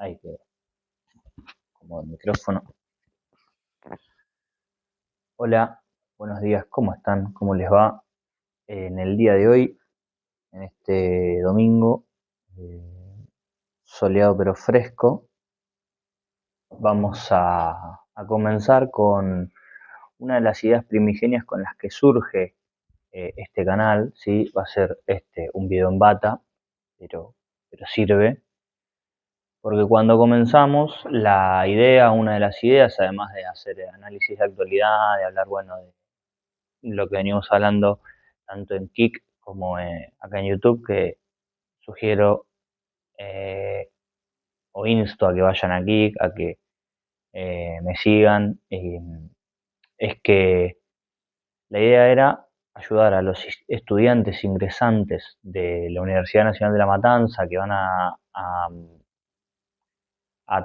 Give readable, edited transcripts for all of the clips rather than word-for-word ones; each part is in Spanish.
Ahí que como el micrófono. Hola, buenos días, ¿cómo están? ¿Cómo les va? En el día de hoy, en este domingo, soleado pero fresco, vamos a comenzar con una de las ideas primigenias con las que surge este canal, ¿sí? Va a ser un video en bata, pero sirve. Porque cuando comenzamos, una de las ideas, además de hacer análisis de actualidad, de hablar, bueno, de lo que venimos hablando tanto en Kik como acá en YouTube, que sugiero eh, o insto a que vayan a Kik, a que me sigan, es que la idea era ayudar a los estudiantes ingresantes de la Universidad Nacional de La Matanza que van a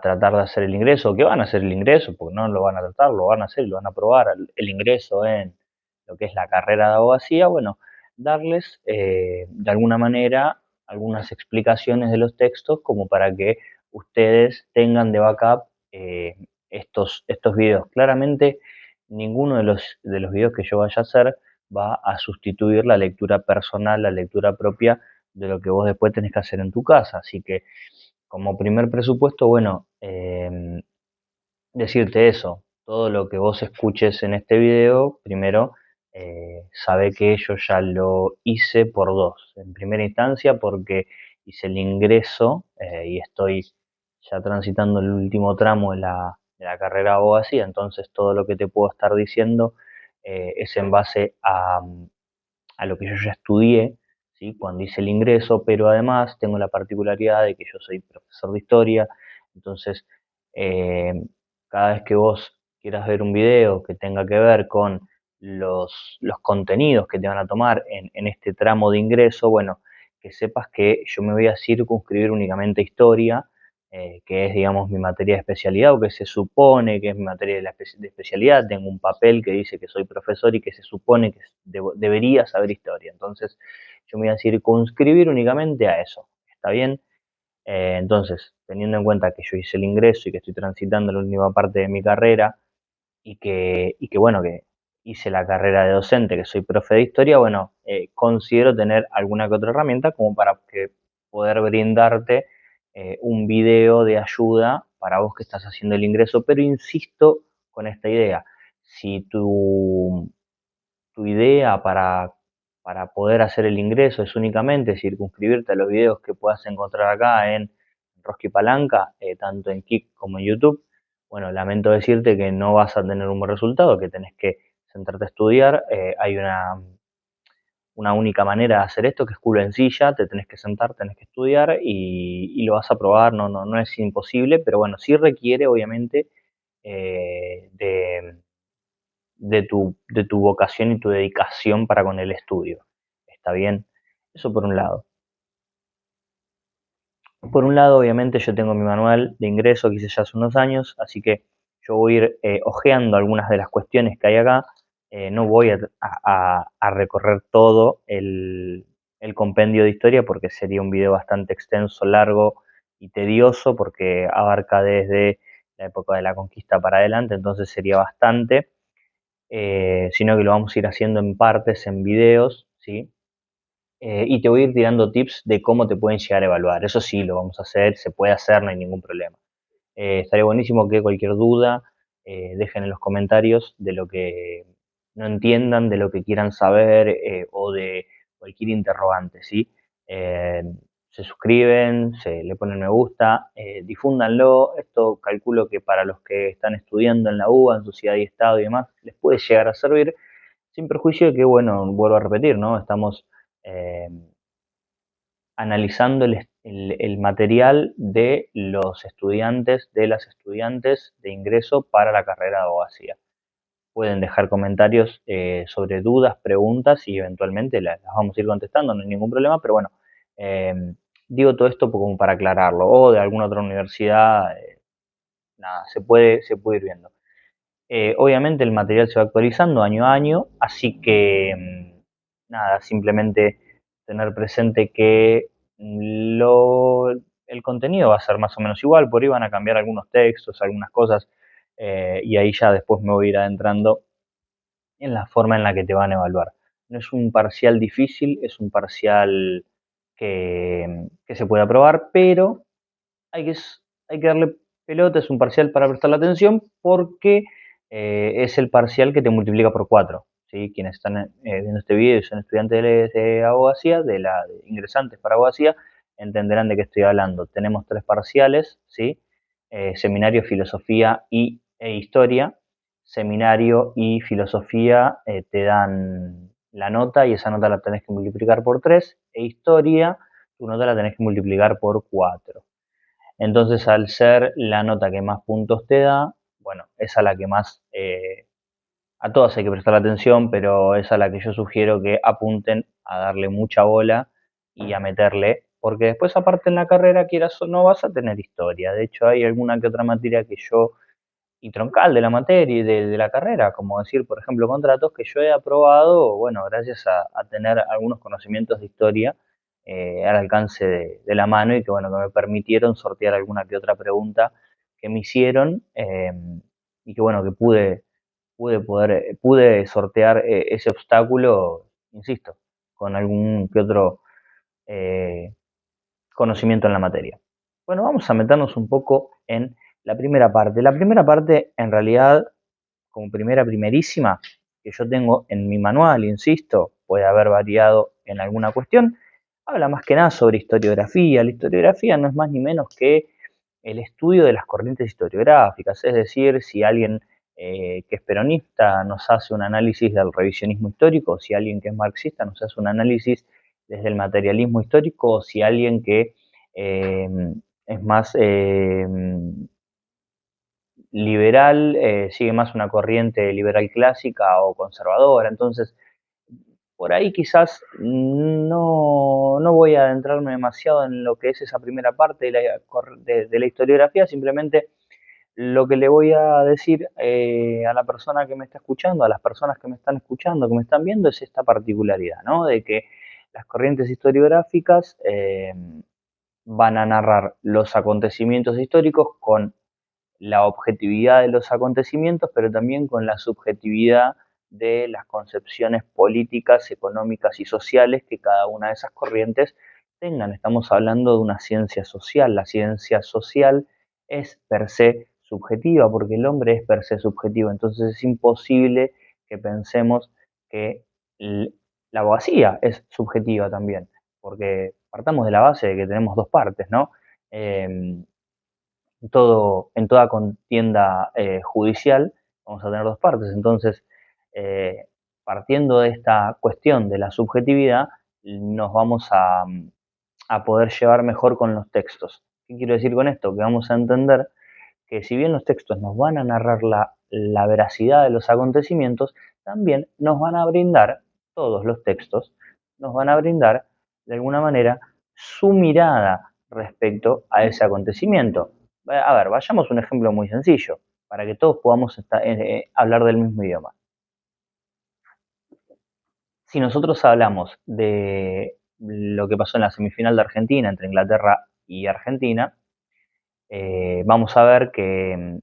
tratar de hacer el ingreso, que van a hacer el ingreso, porque no lo van a tratar, lo van a hacer, lo van a probar, el ingreso en lo que es la carrera de abogacía, bueno, darles de alguna manera algunas explicaciones de los textos como para que ustedes tengan de backup estos videos. Claramente, ninguno de los videos que yo vaya a hacer va a sustituir la lectura personal, la lectura propia de lo que vos después tenés que hacer en tu casa. Así que como primer presupuesto, bueno, decirte eso, todo lo que vos escuches en este video, primero, sabe que yo ya lo hice por dos. En primera instancia, porque hice el ingreso y estoy ya transitando el último tramo de la carrera de abogacía, entonces todo lo que te puedo estar diciendo es en base a lo que yo ya estudié, ¿sí? Cuando hice el ingreso, pero además tengo la particularidad de que yo soy profesor de historia, entonces eh, cada vez que vos quieras ver un video que tenga que ver con los contenidos que te van a tomar en este tramo de ingreso, bueno, que sepas que yo me voy a circunscribir únicamente a historia, que es, digamos, mi materia de especialidad o que se supone que es mi materia de especialidad. Tengo un papel que dice que soy profesor y que se supone que debería saber historia. Entonces, yo me voy a circunscribir únicamente a eso. ¿Está bien? Entonces, teniendo en cuenta que yo hice el ingreso y que estoy transitando la última parte de mi carrera y que bueno, que hice la carrera de docente, que soy profe de historia, bueno, considero tener alguna que otra herramienta como para que poder brindarte un video de ayuda para vos que estás haciendo el ingreso, pero insisto con esta idea, si tu idea para poder hacer el ingreso es únicamente circunscribirte a los videos que puedas encontrar acá en Rosky Palanca, tanto en Kik como en YouTube, bueno, lamento decirte que no vas a tener un buen resultado, que tenés que centrarte a estudiar. Hay una única manera de hacer esto, que es culo en silla, te tenés que sentar, tenés que estudiar y lo vas a probar, no es imposible, pero bueno, sí requiere obviamente de tu vocación y tu dedicación para con el estudio. ¿Está bien? Eso por un lado. Por un lado, obviamente, yo tengo mi manual de ingreso que hice ya hace unos años, así que yo voy a ir hojeando algunas de las cuestiones que hay acá. No voy a recorrer todo el compendio de historia porque sería un video bastante extenso, largo y tedioso porque abarca desde la época de la conquista para adelante, entonces sería bastante, sino que lo vamos a ir haciendo en partes, en videos, ¿sí? Y te voy a ir tirando tips de cómo te pueden llegar a evaluar. Eso sí, lo vamos a hacer, se puede hacer, no hay ningún problema. Estaría buenísimo que cualquier duda dejen en los comentarios de lo que no entiendan, de lo que quieran saber o de cualquier interrogante, ¿sí? Eh, Se suscriben, se le ponen me gusta, difúndanlo. Esto calculo que para los que están estudiando en la UBA, en Sociedad y Estado y demás, les puede llegar a servir, sin perjuicio de que, bueno, vuelvo a repetir, ¿no? Estamos eh, analizando el material de los estudiantes, de las estudiantes de ingreso para la carrera de abogacía. Pueden dejar comentarios sobre dudas, preguntas y eventualmente las vamos a ir contestando, no hay ningún problema, pero bueno, eh, digo todo esto como para aclararlo, o de alguna otra universidad, nada, se puede ir viendo. Obviamente el material se va actualizando año a año, así que nada, simplemente tener presente que el contenido va a ser más o menos igual, por ahí van a cambiar algunos textos, algunas cosas, y ahí ya después me voy a ir adentrando en la forma en la que te van a evaluar. No es un parcial difícil, es un parcial que se puede aprobar, pero hay que, hay que darle pelota, es un parcial para prestarle atención porque es el parcial que te multiplica por 4. ¿Sí? Quienes están viendo este video y son estudiantes de abogacía, de ingresantes para abogacía, entenderán de qué estoy hablando. Tenemos 3 parciales, ¿sí? Seminario, filosofía e historia. Seminario y filosofía te dan la nota y esa nota la tenés que multiplicar por 3. E historia, tu nota la tenés que multiplicar por 4. Entonces, al ser la nota que más puntos te da, bueno, es a la que más, a todas hay que prestar atención, pero es a la que yo sugiero que apunten a darle mucha bola y a meterle, porque después aparte en la carrera, quieras o no, vas a tener historia. De hecho, hay alguna que otra materia que yo y troncal de la materia y de la carrera, como decir, por ejemplo, contratos que yo he aprobado, bueno, gracias a tener algunos conocimientos de historia al alcance de la mano y que, bueno, que me permitieron sortear alguna que otra pregunta que me hicieron y que, bueno, que pude sortear ese obstáculo, insisto, con algún que otro eh, conocimiento en la materia. Bueno, vamos a meternos un poco en la primera parte. La primera parte, en realidad, como primerísima, que yo tengo en mi manual, insisto, puede haber variado en alguna cuestión, habla más que nada sobre historiografía. La historiografía no es más ni menos que el estudio de las corrientes historiográficas, es decir, si alguien que es peronista nos hace un análisis del revisionismo histórico, si alguien que es marxista nos hace un análisis desde el materialismo histórico, o si alguien que eh, es más liberal, sigue más una corriente liberal clásica o conservadora. Entonces, por ahí quizás no voy a adentrarme demasiado en lo que es esa primera parte de la historiografía, simplemente lo que le voy a decir a la persona que me está escuchando, a las personas que me están escuchando, que me están viendo, es esta particularidad, ¿no? De que las corrientes historiográficas van a narrar los acontecimientos históricos con la objetividad de los acontecimientos, pero también con la subjetividad de las concepciones políticas, económicas y sociales que cada una de esas corrientes tengan. Estamos hablando de una ciencia social. La ciencia social es per se subjetiva, porque el hombre es per se subjetivo. Entonces es imposible que pensemos que la abogacía es subjetiva también, porque partamos de la base de que tenemos dos partes, ¿no? Eh, en toda contienda judicial vamos a tener dos partes. Entonces, eh, partiendo de esta cuestión de la subjetividad, nos vamos a poder llevar mejor con los textos. ¿Qué quiero decir con esto? Que vamos a entender que si bien los textos nos van a narrar la veracidad de los acontecimientos, también nos van a brindar, todos los textos, nos van a brindar de alguna manera su mirada respecto a ese acontecimiento. A ver, vayamos a un ejemplo muy sencillo, para que todos podamos hablar del mismo idioma. Si nosotros hablamos de lo que pasó en la semifinal de Argentina entre Inglaterra y Argentina, vamos a ver que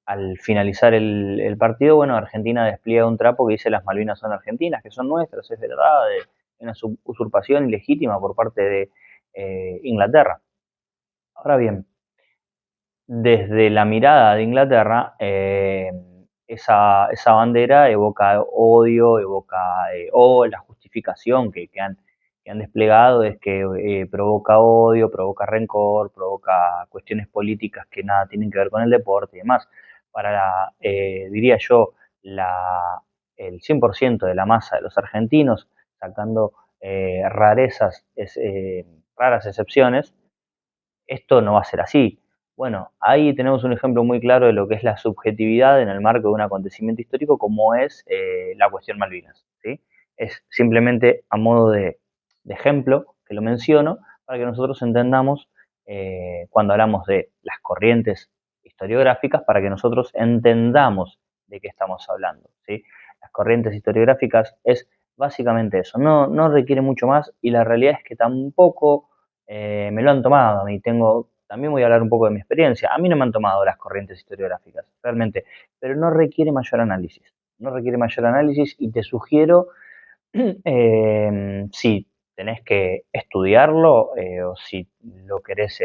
al finalizar el partido, bueno, Argentina despliega un trapo que dice las Malvinas son argentinas, que son nuestras, es verdad, de una usurpación ilegítima por parte de Inglaterra. Ahora bien, desde la mirada de Inglaterra, esa bandera evoca odio, evoca o la justificación que han desplegado es que provoca odio, provoca rencor, provoca cuestiones políticas que nada tienen que ver con el deporte y demás. Para, diría yo, el 100% de la masa de los argentinos, sacando rarezas, raras excepciones, esto no va a ser así. Bueno, ahí tenemos un ejemplo muy claro de lo que es la subjetividad en el marco de un acontecimiento histórico como es la cuestión Malvinas. ¿Sí? Es simplemente a modo de ejemplo que lo menciono para que nosotros entendamos cuando hablamos de las corrientes historiográficas, para que nosotros entendamos de qué estamos hablando. ¿Sí? Las corrientes historiográficas es básicamente eso, no requiere mucho más y la realidad es que tampoco me lo han tomado y también voy a hablar un poco de mi experiencia. A mí no me han tomado las corrientes historiográficas, realmente, pero no requiere mayor análisis. No requiere mayor análisis y te sugiero, si tenés que estudiarlo o si lo querés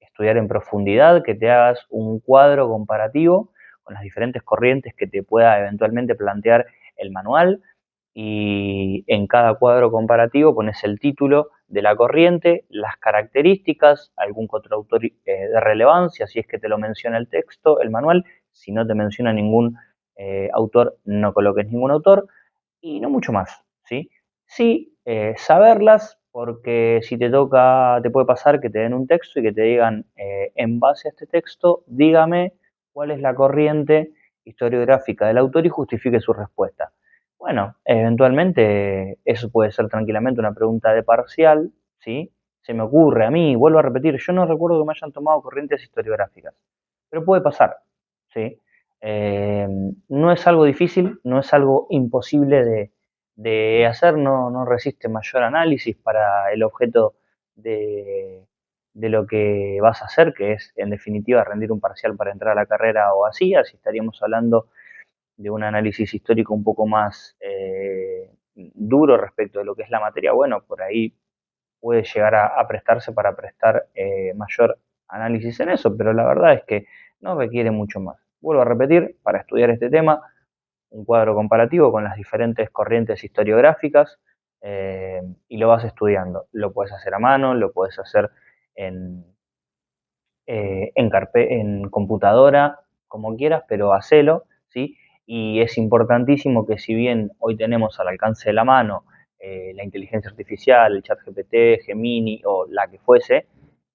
estudiar en profundidad, que te hagas un cuadro comparativo con las diferentes corrientes que te pueda eventualmente plantear el manual y en cada cuadro comparativo pones el título de la corriente, las características, algún contraautor de relevancia, si es que te lo menciona el texto, el manual, si no te menciona ningún autor, no coloques ningún autor, y no mucho más, ¿sí? Sí, saberlas, porque si te toca, te puede pasar que te den un texto y que te digan, en base a este texto, dígame cuál es la corriente historiográfica del autor y justifique su respuesta. Bueno, eventualmente eso puede ser tranquilamente una pregunta de parcial, ¿sí? Se me ocurre a mí, vuelvo a repetir, yo no recuerdo que me hayan tomado corrientes historiográficas, pero puede pasar, ¿sí? Eh, no es algo difícil, no es algo imposible de hacer, no resiste mayor análisis para el objeto de lo que vas a hacer, que es en definitiva rendir un parcial para entrar a la carrera o así estaríamos hablando de un análisis histórico un poco más duro respecto de lo que es la materia, bueno, por ahí puede llegar a prestarse para prestar mayor análisis en eso, pero la verdad es que no requiere mucho más. Vuelvo a repetir, para estudiar este tema, un cuadro comparativo con las diferentes corrientes historiográficas y lo vas estudiando. Lo puedes hacer a mano, lo puedes hacer en, en computadora, como quieras, pero hacelo, ¿sí? Y es importantísimo que si bien hoy tenemos al alcance de la mano la inteligencia artificial, el chat GPT, Gemini o la que fuese,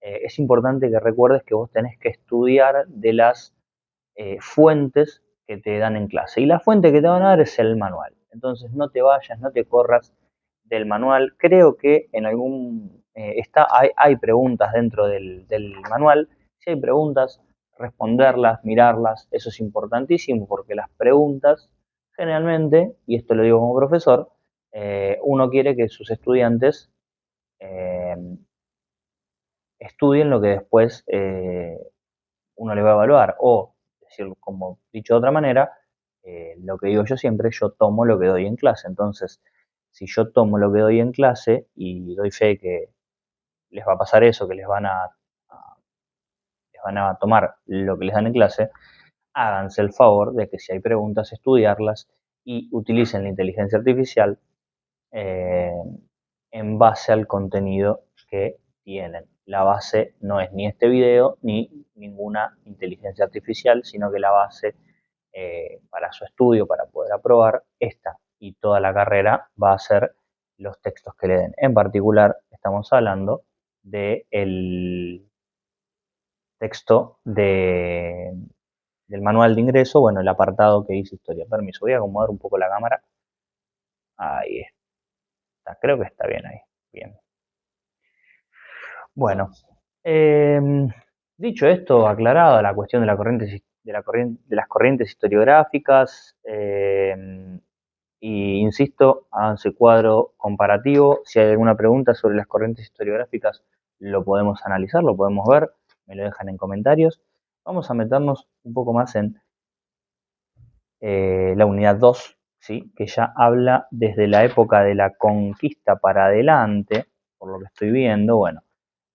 es importante que recuerdes que vos tenés que estudiar de las fuentes que te dan en clase. Y la fuente que te van a dar es el manual. Entonces no te vayas, no te corras del manual. Creo que en algún hay preguntas dentro del manual. Si hay preguntas, responderlas, mirarlas, eso es importantísimo porque las preguntas generalmente, y esto lo digo como profesor, uno quiere que sus estudiantes eh, estudien lo que después uno le va a evaluar. O, decirlo como dicho de otra manera, lo que digo yo siempre, yo tomo lo que doy en clase. Entonces, si yo tomo lo que doy en clase y doy fe que les va a pasar eso, que les van a tomar lo que les dan en clase, háganse el favor de que si hay preguntas, estudiarlas y utilicen la inteligencia artificial eh, en base al contenido que tienen. La base no es ni este video ni ninguna inteligencia artificial, sino que la base para su estudio, para poder aprobar, esta y toda la carrera va a ser los textos que le den. En particular, estamos hablando del texto del manual de ingreso, bueno, el apartado que dice historia. Permiso, voy a acomodar un poco la cámara. Ahí está, creo que está bien ahí. Bien. Bueno, dicho esto, aclarada la cuestión de, la corriente, de las corrientes historiográficas, y insisto, háganse cuadro comparativo. Si hay alguna pregunta sobre las corrientes historiográficas, lo podemos analizar, lo podemos ver, me lo dejan en comentarios. Vamos a meternos un poco más en la unidad 2, ¿sí? Que ya habla desde la época de la conquista para adelante, por lo que estoy viendo. Bueno,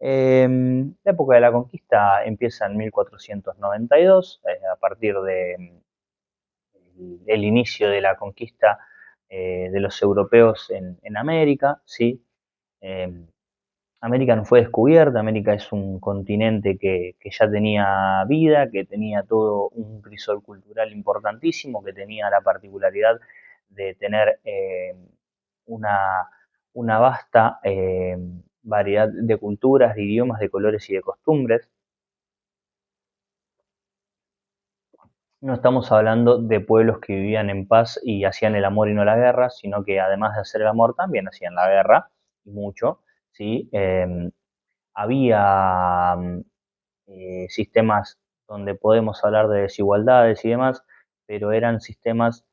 la época de la conquista empieza en 1492, a partir de el inicio de la conquista de los europeos en América, ¿sí? Eh, América no fue descubierta, América es un continente que ya tenía vida, que tenía todo un crisol cultural importantísimo, que tenía la particularidad de tener una, una vasta variedad de culturas, de idiomas, de colores y de costumbres. No estamos hablando de pueblos que vivían en paz y hacían el amor y no la guerra, sino que además de hacer el amor también hacían la guerra, y mucho, ¿sí? Había sistemas donde podemos hablar de desigualdades y demás, pero eran sistemas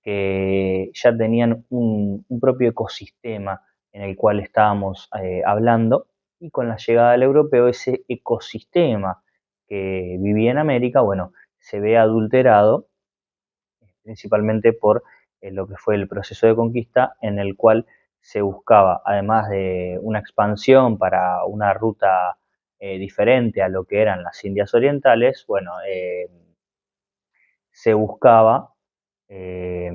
que ya tenían un propio ecosistema en el cual estábamos hablando. y con la llegada del europeo ese ecosistema que vivía en América, bueno, se ve adulterado principalmente por lo que fue el proceso de conquista en el cual se buscaba, además de una expansión para una ruta diferente a lo que eran las Indias Orientales, bueno, se buscaba, eh,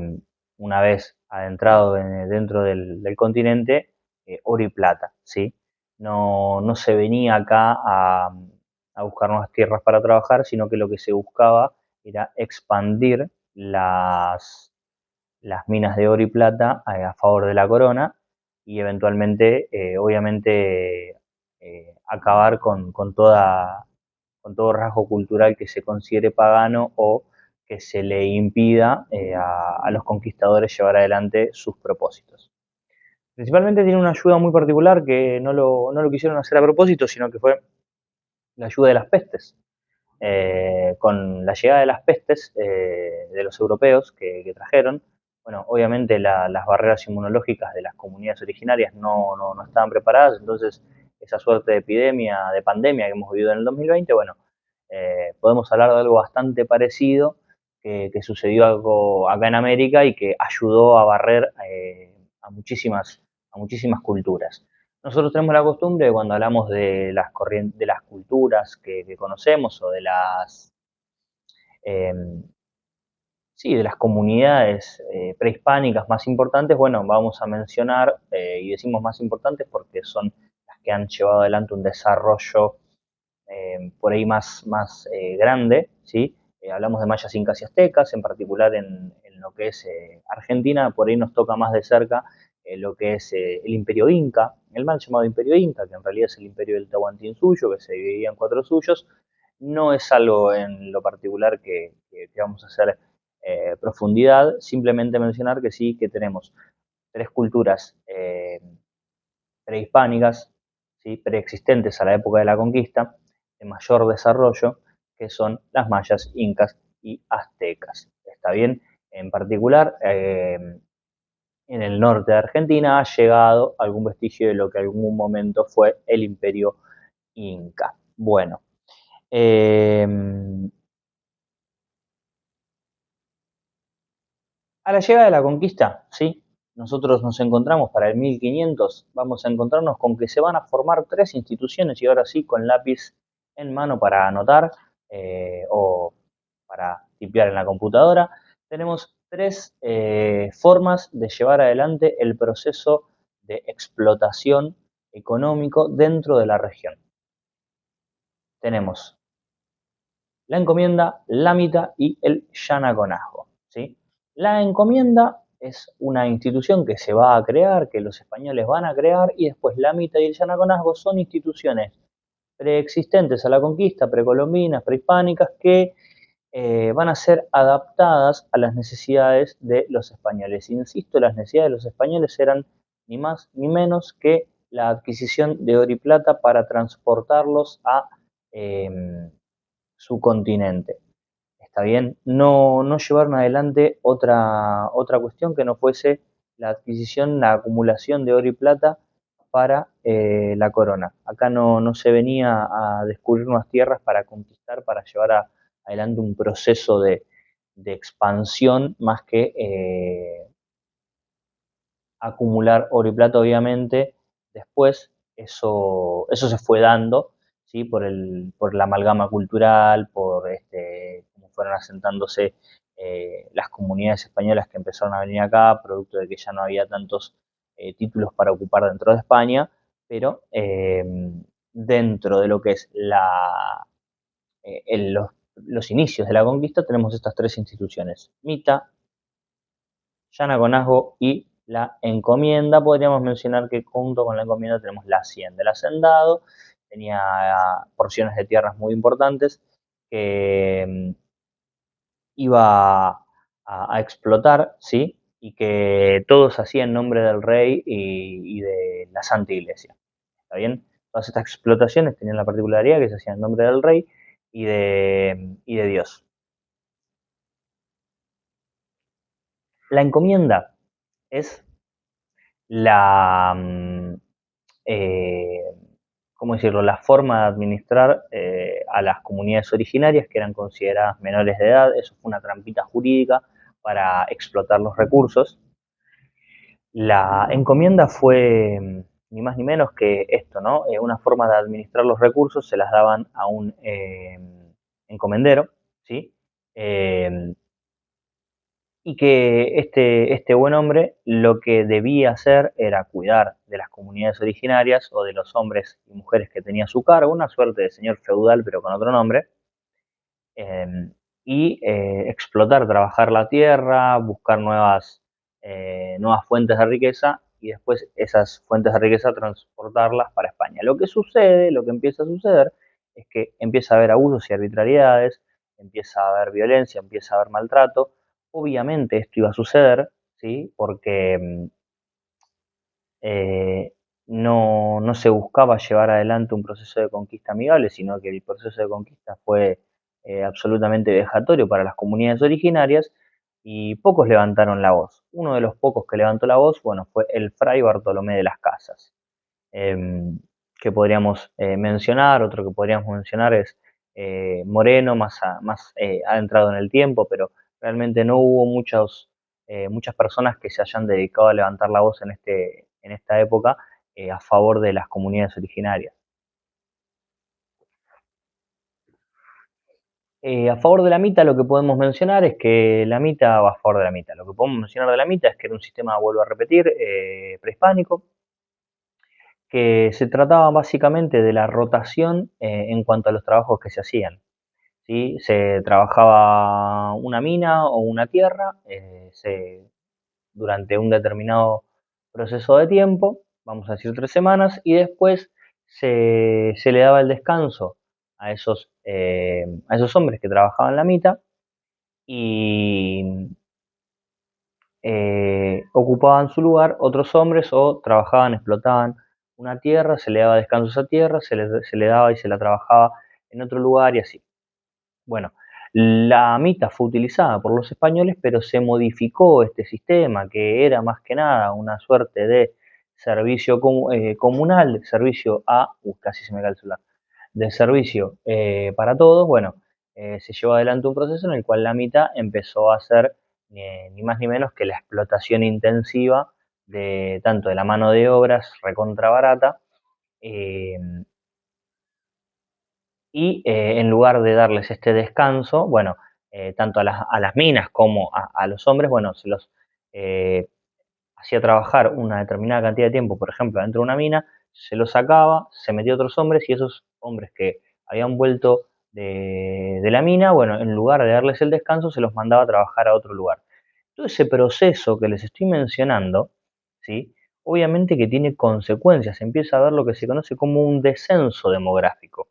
una vez adentrado dentro del continente, oro y plata, ¿sí? No se venía acá a buscar nuevas tierras para trabajar, sino que lo que se buscaba era expandir las minas de oro y plata a favor de la corona y eventualmente, obviamente, acabar con todo rasgo cultural que se considere pagano o que se le impida a los conquistadores llevar adelante sus propósitos. Principalmente tiene una ayuda muy particular que no lo quisieron hacer a propósito, sino que fue la ayuda de las pestes. Con la llegada de las pestes de los europeos que trajeron, bueno, obviamente las barreras inmunológicas de las comunidades originarias no estaban preparadas, entonces esa suerte de epidemia, de pandemia que hemos vivido en el 2020, bueno, podemos hablar de algo bastante parecido que sucedió algo acá en América y que ayudó a barrer a muchísimas culturas. Nosotros tenemos la costumbre de cuando hablamos de las corrientes, de las culturas que conocemos o de eh, sí, de las comunidades prehispánicas más importantes, bueno, vamos a mencionar, y decimos más importantes porque son las que han llevado adelante un desarrollo por ahí más grande, ¿sí? Hablamos de mayas, incas y aztecas, en particular en lo que es Argentina, por ahí nos toca más de cerca lo que es el imperio inca, el mal llamado imperio inca, que en realidad es el imperio del Tahuantinsuyo, que se dividía en cuatro suyos. No es algo en lo particular que vamos a hacer profundidad, simplemente mencionar que sí, que tenemos tres culturas prehispánicas, ¿sí? Preexistentes a la época de la conquista, de mayor desarrollo, que son las mayas, incas y aztecas. ¿Está bien? En particular, en el norte de Argentina ha llegado algún vestigio de lo que en algún momento fue el imperio inca. Bueno, eh, a la llegada de la conquista, ¿sí? Nosotros nos encontramos para el 1500, vamos a encontrarnos con que se van a formar tres instituciones y ahora sí con lápiz en mano para anotar o para tipear en la computadora. Tenemos tres formas de llevar adelante el proceso de explotación económico dentro de la región. Tenemos la encomienda, la mita y el yanaconazgo, ¿sí? La encomienda es una institución que se va a crear, que los españoles van a crear, y después la mita y el yanaconazgo son instituciones preexistentes a la conquista, precolombinas, prehispánicas, que van a ser adaptadas a las necesidades de los españoles. Insisto, las necesidades de los españoles eran ni más ni menos que la adquisición de oro y plata para transportarlos a su continente. ¿Está bien? No llevaron adelante otra cuestión que no fuese la adquisición, la acumulación de oro y plata para la corona. Acá no se venía a descubrir nuevas tierras para conquistar, para llevar adelante un proceso de expansión más que acumular oro y plata, obviamente. Después eso se fue dando, ¿sí? Por la amalgama cultural, por cómo fueron asentándose las comunidades españolas que empezaron a venir acá, producto de que ya no había tantos títulos para ocupar dentro de España, pero dentro de lo que es los inicios de la conquista tenemos estas tres instituciones, Mita, Yanaconazgo y la encomienda. Podríamos mencionar que junto con la encomienda tenemos la hacienda. El hacendado tenía porciones de tierras muy importantes que iba a explotar, ¿sí? Y que todo se hacía en nombre del rey y de la Santa Iglesia. ¿Está bien? Todas estas explotaciones tenían la particularidad que se hacían en nombre del rey y de Dios. La encomienda es la, eh, ¿cómo decirlo?, la forma de administrar a las comunidades originarias que eran consideradas menores de edad. Eso fue una trampita jurídica para explotar los recursos. La encomienda fue ni más ni menos que esto, ¿no? Una forma de administrar los recursos se las daban a un encomendero, ¿sí? Eh, y que este buen hombre lo que debía hacer era cuidar de las comunidades originarias o de los hombres y mujeres que tenía a su cargo, una suerte de señor feudal pero con otro nombre, eh, y explotar, trabajar la tierra, buscar nuevas fuentes de riqueza y después esas fuentes de riqueza transportarlas para España. Lo que sucede, lo que empieza a suceder, es que empieza a haber abusos y arbitrariedades, empieza a haber violencia, empieza a haber maltrato. Obviamente esto iba a suceder, ¿sí? Porque eh, no se buscaba llevar adelante un proceso de conquista amigable, sino que el proceso de conquista fue absolutamente vejatorio para las comunidades originarias y pocos levantaron la voz. Uno de los pocos que levantó la voz, bueno, fue el fray Bartolomé de las Casas, eh, que podríamos mencionar. Otro que podríamos mencionar es Moreno, más adentrado en el tiempo, pero realmente no hubo muchas personas que se hayan dedicado a levantar la voz en esta época a favor de las comunidades originarias. A favor de la mita lo que podemos mencionar es que la mita va a favor de la mita. Lo que podemos mencionar de la mita es que era un sistema, vuelvo a repetir, prehispánico, que se trataba básicamente de la rotación en cuanto a los trabajos que se hacían. ¿Sí? Se trabajaba una mina o una tierra durante un determinado proceso de tiempo, vamos a decir 3 semanas, y después se le daba el descanso a esos hombres que trabajaban la mitad y ocupaban su lugar otros hombres o trabajaban, explotaban una tierra, se le daba descanso a esa tierra, se le daba y se la trabajaba en otro lugar y así. Bueno, la mita fue utilizada por los españoles, pero se modificó este sistema, que era más que nada una suerte de servicio comunal, servicio casi se me cae el celular, de servicio para todos. Bueno, se llevó adelante un proceso en el cual la mita empezó a hacer ni más ni menos que la explotación intensiva de tanto de la mano de obras recontra barata, eh, y en lugar de darles este descanso, bueno, tanto a las minas como a los hombres, bueno, se los eh, hacía trabajar una determinada cantidad de tiempo, por ejemplo, dentro de una mina, se los sacaba, se metía otros hombres y esos hombres que habían vuelto de la mina, bueno, en lugar de darles el descanso, se los mandaba a trabajar a otro lugar. Todo ese proceso que les estoy mencionando, ¿sí? Obviamente que tiene consecuencias, empieza a haber lo que se conoce como un descenso demográfico,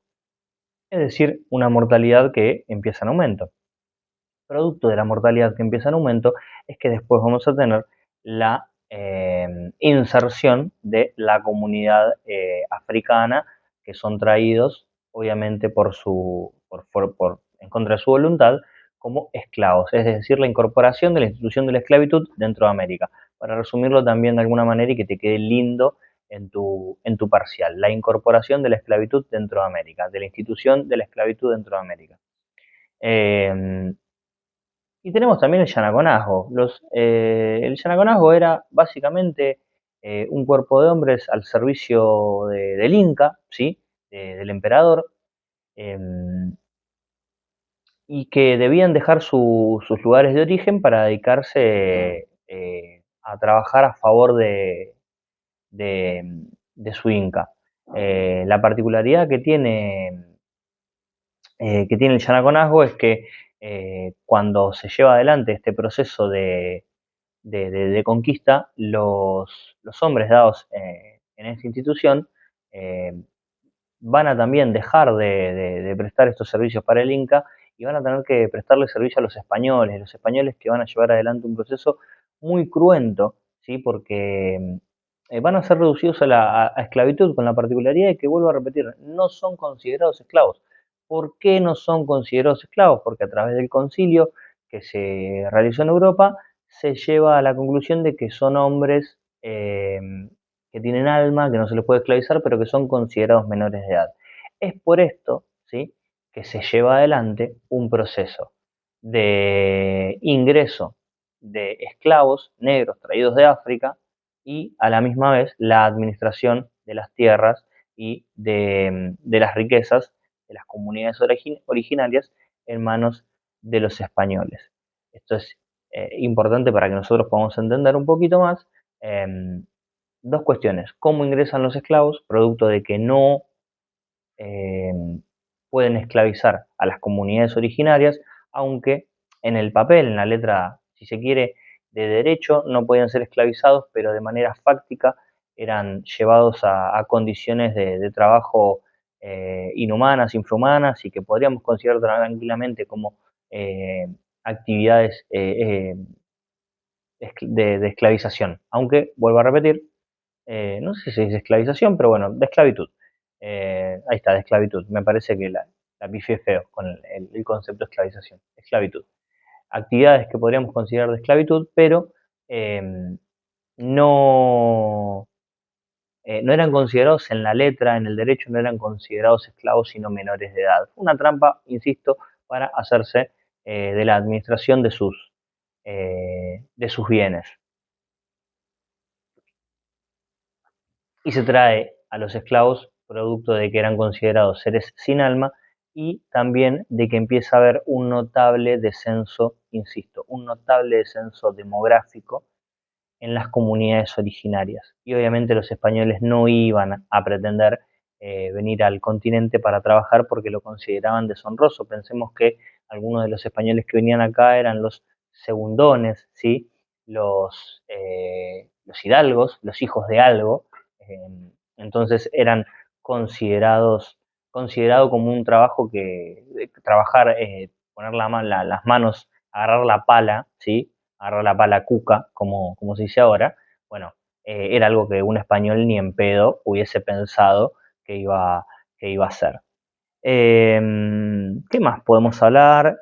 es decir, una mortalidad que empieza en aumento. Producto de la mortalidad que empieza en aumento es que después vamos a tener la inserción de la comunidad africana, que son traídos, obviamente, en contra de su voluntad, como esclavos, es decir, la incorporación de la institución de la esclavitud dentro de América. Para resumirlo también de alguna manera y que te quede lindo en tu parcial, la incorporación de la esclavitud dentro de América, de la institución de la esclavitud dentro de América. Eh, y tenemos también el yanaconazgo. El yanaconazgo era básicamente un cuerpo de hombres al servicio del Inca, ¿sí? Del emperador, em, y que debían dejar sus lugares de origen para dedicarse a trabajar a favor de su Inca. La particularidad que tiene el yanaconazgo es que cuando se lleva adelante este proceso de conquista, los hombres dados en esta institución eh, van a también dejar de prestar estos servicios para el Inca y van a tener que prestarle servicio a los españoles que van a llevar adelante un proceso muy cruento, ¿sí? Porque van a ser reducidos a esclavitud, con la particularidad de que, vuelvo a repetir, no son considerados esclavos. ¿Por qué no son considerados esclavos? Porque a través del concilio que se realizó en Europa, se lleva a la conclusión de que son hombres que tienen alma, que no se les puede esclavizar, pero que son considerados menores de edad. Es por esto, ¿sí?, que se lleva adelante un proceso de ingreso de esclavos negros traídos de África y a la misma vez la administración de las tierras y de las riquezas de las comunidades originarias en manos de los españoles. Esto es importante para que nosotros podamos entender un poquito más dos cuestiones: cómo ingresan los esclavos, producto de que no eh, pueden esclavizar a las comunidades originarias, aunque en el papel, en la letra, si se quiere, de derecho, no podían ser esclavizados, pero de manera fáctica eran llevados a condiciones de trabajo inhumanas, infrahumanas, y que podríamos considerar tranquilamente como eh, actividades de esclavización. Aunque, vuelvo a repetir, no sé si se dice esclavización, pero bueno, de esclavitud. Ahí está, de esclavitud. Me parece que la pifié feo con el concepto de esclavización. Esclavitud. Actividades que podríamos considerar de esclavitud, pero eh, no, no eran considerados en la letra, en el derecho, no eran considerados esclavos, sino menores de edad. Una trampa, insisto, para hacerse de la administración de sus bienes. Y se trae a los esclavos producto de que eran considerados seres sin alma y también de que empieza a haber un notable descenso, insisto, un notable descenso demográfico en las comunidades originarias. Y obviamente los españoles no iban a pretender venir al continente para trabajar porque lo consideraban deshonroso. Pensemos que algunos de los españoles que venían acá eran los segundones, ¿sí?, los hidalgos, los hijos de algo. Entonces eran considerado como un trabajo que trabajar, poner las manos, agarrar la pala, ¿sí?, agarrar la pala cuca, como se dice ahora. Bueno, era algo que un español ni en pedo hubiese pensado que iba a hacer. ¿Qué más podemos hablar?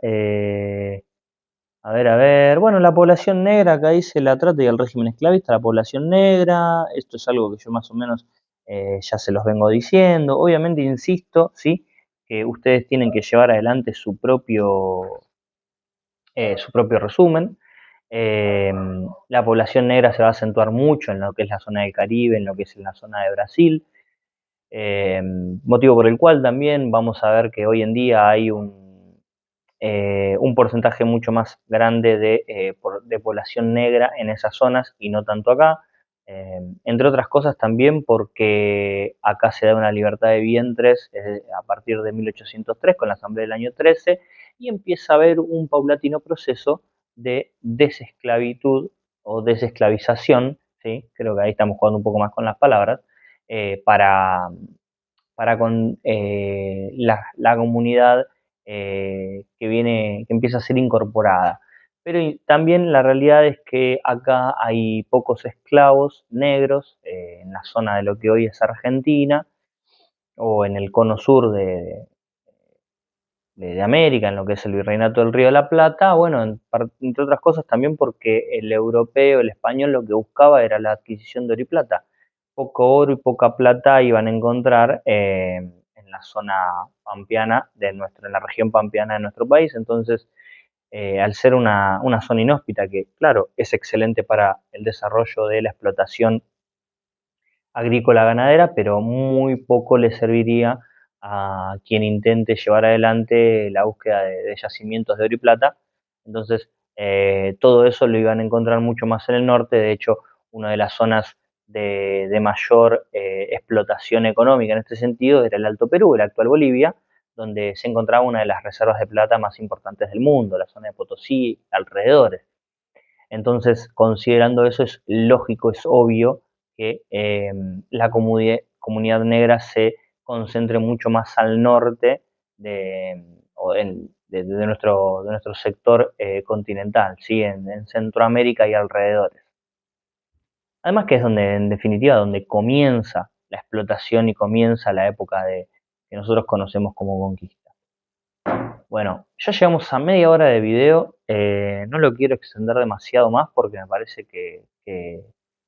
A ver. Bueno, la población negra, acá dice la trata y el régimen esclavista, la población negra. Esto es algo que yo más o menos ya se los vengo diciendo. Obviamente, insisto, ¿sí?, que ustedes tienen que llevar adelante su propio resumen. Eh, la población negra se va a acentuar mucho en lo que es la zona del Caribe, en lo que es la zona de Brasil, motivo por el cual también vamos a ver que hoy en día hay un porcentaje mucho más grande de población negra en esas zonas y no tanto acá. Entre otras cosas también porque acá se da una libertad de vientres a partir de 1803 con la Asamblea del año 13 y empieza a haber un paulatino proceso de desesclavitud o desesclavización, ¿sí? Creo que ahí estamos jugando un poco más con las palabras, para con la comunidad que empieza a ser incorporada. Pero también la realidad es que acá hay pocos esclavos negros en la zona de lo que hoy es Argentina o en el cono sur de América, en lo que es el Virreinato del Río de la Plata. Bueno, entre otras cosas también porque el europeo, el español, lo que buscaba era la adquisición de oro y plata. Poco oro y poca plata iban a encontrar en la zona pampeana en la región pampeana de nuestro país. Entonces, al ser una zona inhóspita que, claro, es excelente para el desarrollo de la explotación agrícola ganadera, pero muy poco le serviría a quien intente llevar adelante la búsqueda de yacimientos de oro y plata. Entonces, todo eso lo iban a encontrar mucho más en el norte. De hecho, una de las zonas de mayor explotación económica en este sentido era el Alto Perú, el actual Bolivia, donde se encontraba una de las reservas de plata más importantes del mundo, la zona de Potosí, alrededores. Entonces, considerando eso, es lógico, es obvio que la comunidad negra se concentre mucho más al norte de, de nuestro sector continental, ¿sí?, en Centroamérica y alrededores. Además que es donde, en definitiva, donde comienza la explotación y comienza la época que nosotros conocemos como conquista. Bueno, ya llegamos a media hora de video. No lo quiero extender demasiado más porque me parece que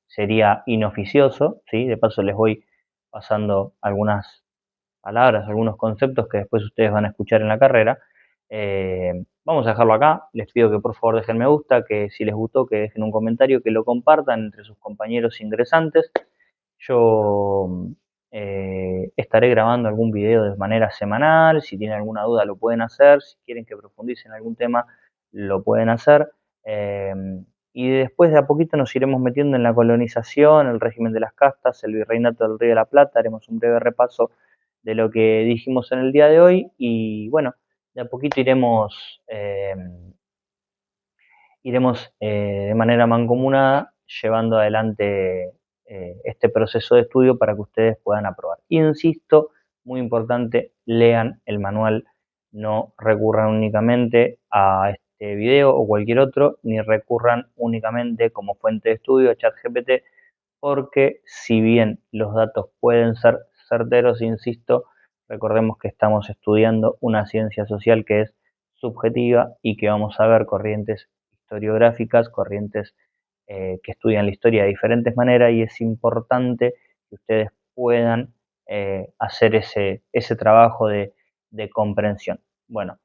sería inoficioso, ¿sí? De paso les voy pasando algunas palabras, algunos conceptos que después ustedes van a escuchar en la carrera. Vamos a dejarlo acá. Les pido que por favor dejen me gusta, que si les gustó, que dejen un comentario, que lo compartan entre sus compañeros ingresantes. Yo estaré grabando algún video de manera semanal. Si tienen alguna duda, lo pueden hacer. Si quieren que profundice en algún tema, lo pueden hacer. Eh, y después de a poquito nos iremos metiendo en la colonización, el régimen de las castas, el virreinato del Río de la Plata. Haremos un breve repaso de lo que dijimos en el día de hoy y bueno, de a poquito iremos de manera mancomunada llevando adelante este proceso de estudio para que ustedes puedan aprobar. Insisto, muy importante, lean el manual, no recurran únicamente a este video o cualquier otro, ni recurran únicamente como fuente de estudio a ChatGPT, porque si bien los datos pueden ser certeros, insisto, recordemos que estamos estudiando una ciencia social que es subjetiva y que vamos a ver corrientes historiográficas, corrientes que estudian la historia de diferentes maneras y es importante que ustedes puedan hacer ese trabajo de comprensión. Bueno,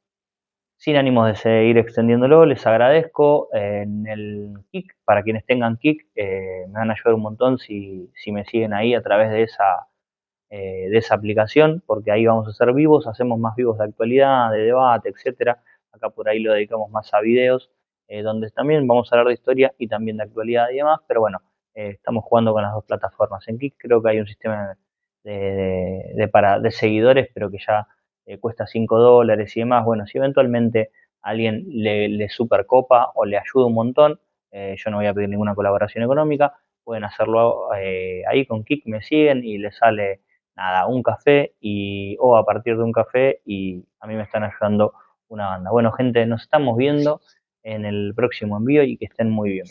sin ánimos de seguir extendiéndolo, les agradezco en el Kik, para quienes tengan Kik, me van a ayudar un montón si me siguen ahí a través de esa aplicación, porque ahí vamos a hacer vivos, hacemos más vivos de actualidad, de debate, etcétera. Acá por ahí lo dedicamos más a videos, donde también vamos a hablar de historia y también de actualidad y demás, pero bueno, estamos jugando con las dos plataformas. En Kik creo que hay un sistema de seguidores, pero que ya cuesta $5 y demás. Bueno, si eventualmente alguien le supercopa o le ayuda un montón, yo no voy a pedir ninguna colaboración económica, pueden hacerlo ahí con Kik, me siguen y les sale nada, un café o a partir de un café y a mí me están ayudando una banda. Bueno, gente, nos estamos viendo en el próximo envío y que estén muy bien.